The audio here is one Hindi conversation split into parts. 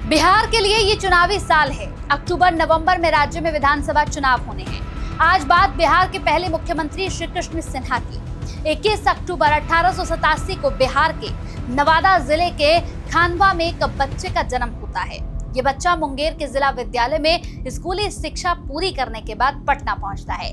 बिहार के लिए ये चुनावी साल है। अक्टूबर नवंबर में राज्य में विधानसभा चुनाव होने हैं। आज बात बिहार के पहले मुख्यमंत्री श्री कृष्ण सिन्हा की। 21 अक्टूबर 1887 को बिहार के नवादा जिले के खानवा में एक बच्चे का जन्म होता है। ये बच्चा मुंगेर के जिला विद्यालय में स्कूली शिक्षा पूरी करने के बाद पटना पहुंचता है।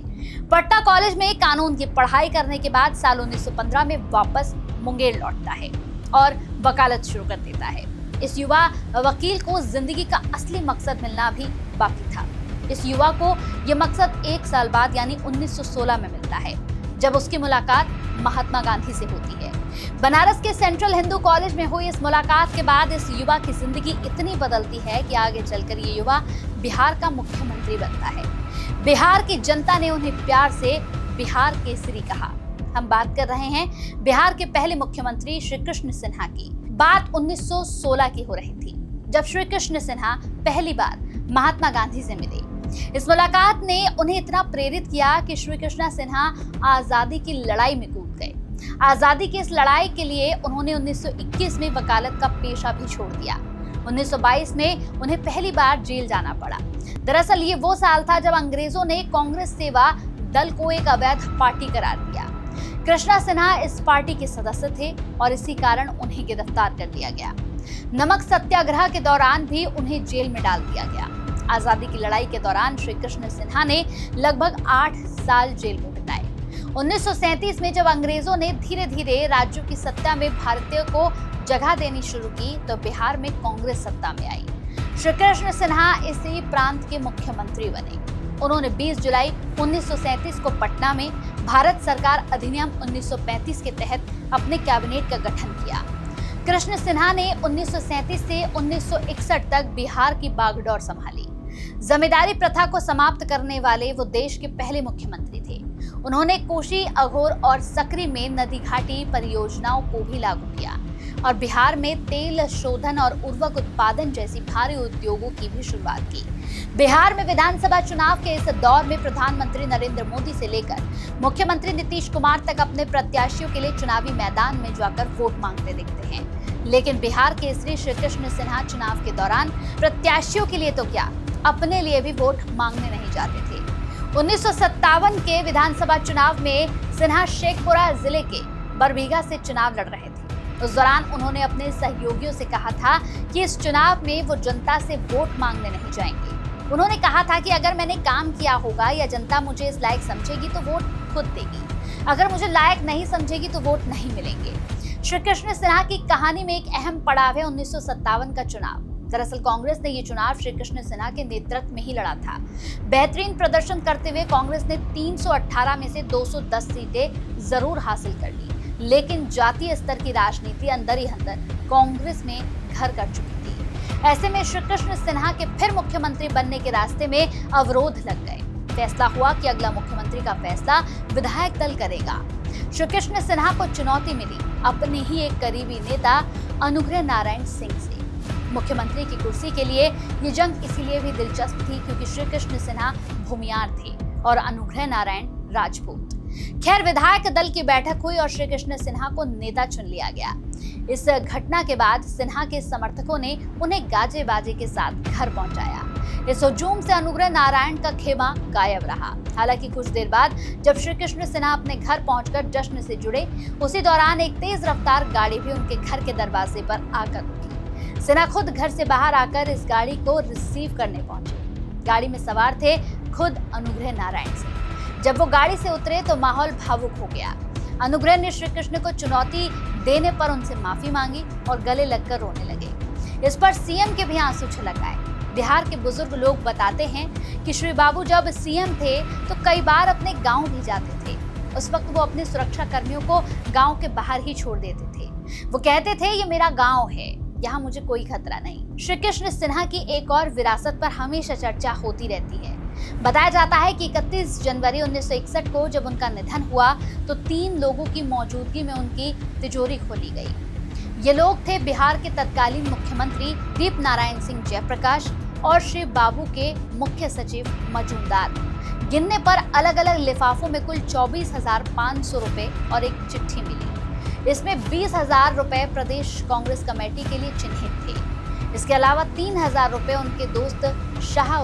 पटना कॉलेज में कानून की पढ़ाई करने के बाद साल 1915 में वापस मुंगेर लौटता है और वकालत शुरू कर देता है। इस युवा वकील को जिंदगी का असली मकसद मिलना भी बाकी था। इस युवा को यह मकसद 1 साल बाद यानी 1916 में मिलता है, जब उसकी मुलाकात महात्मा गांधी से होती है। बनारस के सेंट्रल हिंदू कॉलेज में हुई इस मुलाकात के बाद इस युवा की जिंदगी इतनी बदलती है कि आगे चलकर ये युवा बिहार का मुख्यमंत्री बनता है। बिहार की जनता ने उन्हें प्यार से बिहार केसरी कहा। हम बात कर रहे हैं बिहार के पहले मुख्यमंत्री श्री कृष्ण सिन्हा की। बात 1916 की हो रही थी, जब श्री कृष्ण सिन्हा पहली बार महात्मा गांधी से मिले। इस मुलाकात ने उन्हें इतना प्रेरित किया कि श्री कृष्ण सिन्हा आजादी की लड़ाई में कूद गए। आजादी की इस लड़ाई के लिए उन्होंने 1921 में वकालत का पेशा भी छोड़ दिया। 1922 में उन्हें पहली बार जेल जाना पड़ा। दरअसल ये वो साल था जब अंग्रेजों ने कांग्रेस सेवा दल को एक अवैध पार्टी करार दिया। कृष्णा सिन्हा इस पार्टी के सदस्य थे और इसी कारण उन्हें गिरफ्तार कर लिया गया। नमक सत्याग्रह के दौरान भी उन्हें जेल में डाल दिया गया। आजादी की लड़ाई के दौरान श्री कृष्ण सिन्हा ने लगभग 8 साल जेल में बिताए। 1937 में जब अंग्रेजों ने धीरे धीरे राज्यों की सत्ता में भारतीयों को जगह देनी शुरू की, तो बिहार में कांग्रेस सत्ता में आई। श्री कृष्ण सिन्हा इसी प्रांत के मुख्यमंत्री बने। उन्होंने 20 जुलाई 1937 को पटना में भारत सरकार अधिनियम 1935 के तहत अपने कैबिनेट का गठन किया। कृष्ण सिन्हा ने 1937 से 1961 तक बिहार की बागडोर संभाली। जमींदारी प्रथा को समाप्त करने वाले वो देश के पहले मुख्यमंत्री थे। उन्होंने कोशी, अघोर और सकरी में नदी घाटी परियोजनाओं को भी लागू किया और बिहार में तेल शोधन और उर्वरक उत्पादन जैसी भारी उद्योगों की भी शुरुआत की। बिहार में विधानसभा चुनाव के इस दौर में प्रधानमंत्री नरेंद्र मोदी से लेकर मुख्यमंत्री नीतीश कुमार तक अपने प्रत्याशियों के लिए चुनावी मैदान में जाकर वोट मांगते दिखते हैं। लेकिन बिहार केसरी श्री कृष्ण सिन्हा चुनाव के दौरान प्रत्याशियों के लिए तो क्या, अपने लिए भी वोट मांगने नहीं जाते थे। 1957 के विधानसभा चुनाव में सिन्हा शेखपुरा जिले के बरबीघा से चुनाव लड़ रहे थे। उस दौरान उन्होंने अपने सहयोगियों से कहा था कि इस चुनाव में वो जनता से वोट मांगने नहीं जाएंगे। उन्होंने कहा था कि अगर मैंने काम किया होगा या जनता मुझे इस लायक समझेगी तो वोट खुद देगी, अगर मुझे लायक नहीं समझेगी तो वोट नहीं मिलेंगे। श्री कृष्ण सिन्हा की कहानी में एक अहम पड़ाव है 1957 का चुनाव। दरअसल कांग्रेस ने ये चुनाव श्री कृष्ण सिन्हा के नेतृत्व में ही लड़ा था। बेहतरीन प्रदर्शन करते हुए कांग्रेस ने 318 में से 210 सीटें जरूर हासिल कर ली, लेकिन जातीय स्तर की राजनीति अंदर ही अंदर कांग्रेस में घर कर चुकी थी। ऐसे में श्री कृष्ण सिन्हा के फिर मुख्यमंत्री बनने के रास्ते में अवरोध लग गए। फैसला हुआ कि अगला मुख्यमंत्री का फैसला विधायक दल करेगा। श्री कृष्ण सिन्हा को चुनौती मिली अपने ही एक करीबी नेता अनुग्रह नारायण सिंह से। मुख्यमंत्री की कुर्सी के लिए ये जंग इसीलिए भी दिलचस्प थी क्योंकि श्री कृष्ण सिन्हा भूमियार थे और अनुग्रह नारायण राजपूत। खैर, विधायक दल की बैठक हुई और श्री कृष्ण सिन्हा को नेता चुन लिया गया। इस घटना के बाद सिन्हा के समर्थकों ने उन्हें गाजे बाजे के साथ घर पहुंचाया। इस हुजूम से अनुग्रह नारायण का खेमा गायब रहा। हालांकि कुछ देर बाद जब श्री कृष्ण सिन्हा अपने घर पहुंचकर जश्न से जुड़े, उसी दौरान एक तेज रफ्तार गाड़ी भी उनके घर के दरवाजे पर आकर रुकी। सिन्हा खुद घर से बाहर आकर इस गाड़ी को रिसीव करने पहुंचे। गाड़ी में सवार थे खुद अनुग्रह नारायण सिंह। जब वो गाड़ी से उतरे तो माहौल भावुक हो गया। अनुग्रह ने श्री कृष्ण को चुनौती देने पर उनसे माफी मांगी और गले लगकर रोने लगे। इस पर सीएम के भी आंसू छलक आए। बिहार के बुजुर्ग लोग बताते हैं कि श्री बाबू जब सीएम थे तो कई बार अपने गांव भी जाते थे। उस वक्त वो अपने सुरक्षा कर्मियों को गांव के बाहर ही छोड़ देते थे। वो कहते थे, ये मेरा गांव है, यहाँ मुझे कोई खतरा नहीं। श्री कृष्ण सिन्हा की एक और विरासत पर हमेशा चर्चा होती रहती है। बताया जाता है कि 31 जनवरी 1961 को जब उनका निधन हुआ तो 3 लोगों की मौजूदगी में उनकी तिजोरी खोली गई। ये लोग थे बिहार के तत्कालीन मुख्यमंत्री दीप नारायण सिंह जयप्रकाश और श्री बाबू के मुख्य सचिव मजूमदार। गिनने पर अलग अलग लिफाफों में कुल 24,500 रुपए और एक चिट्ठी मिली। इसमें 20,000 रुपए प्रदेश कांग्रेस कमेटी के लिए चिन्हित थे। इसके अलावा 3,000 रुपए उनके दोस्त शाह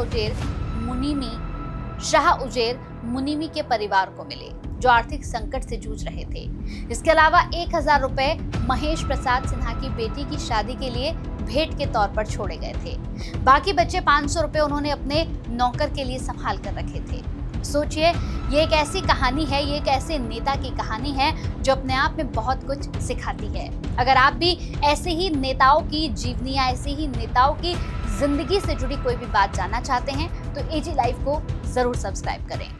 उजेर मुनीमी के परिवार को मिले, जो आर्थिक संकट से जूझ रहे थे। इसके अलावा 1,000 रुपए महेश प्रसाद सिन्हा की बेटी की शादी के लिए भेंट के तौर पर छोड़े गए थे। बाकी बचे 500 रुपए उन्होंने अपने नौकर के लिए संभाल कर रखे थे। सोचिए, ये एक ऐसी कहानी है, ये एक ऐसे नेता की कहानी है जो अपने आप में बहुत कुछ सिखाती है। अगर आप भी ऐसे ही नेताओं की जीवनी या ऐसे ही नेताओं की जिंदगी से जुड़ी कोई भी बात जानना चाहते हैं तो एजी लाइव को जरूर सब्सक्राइब करें।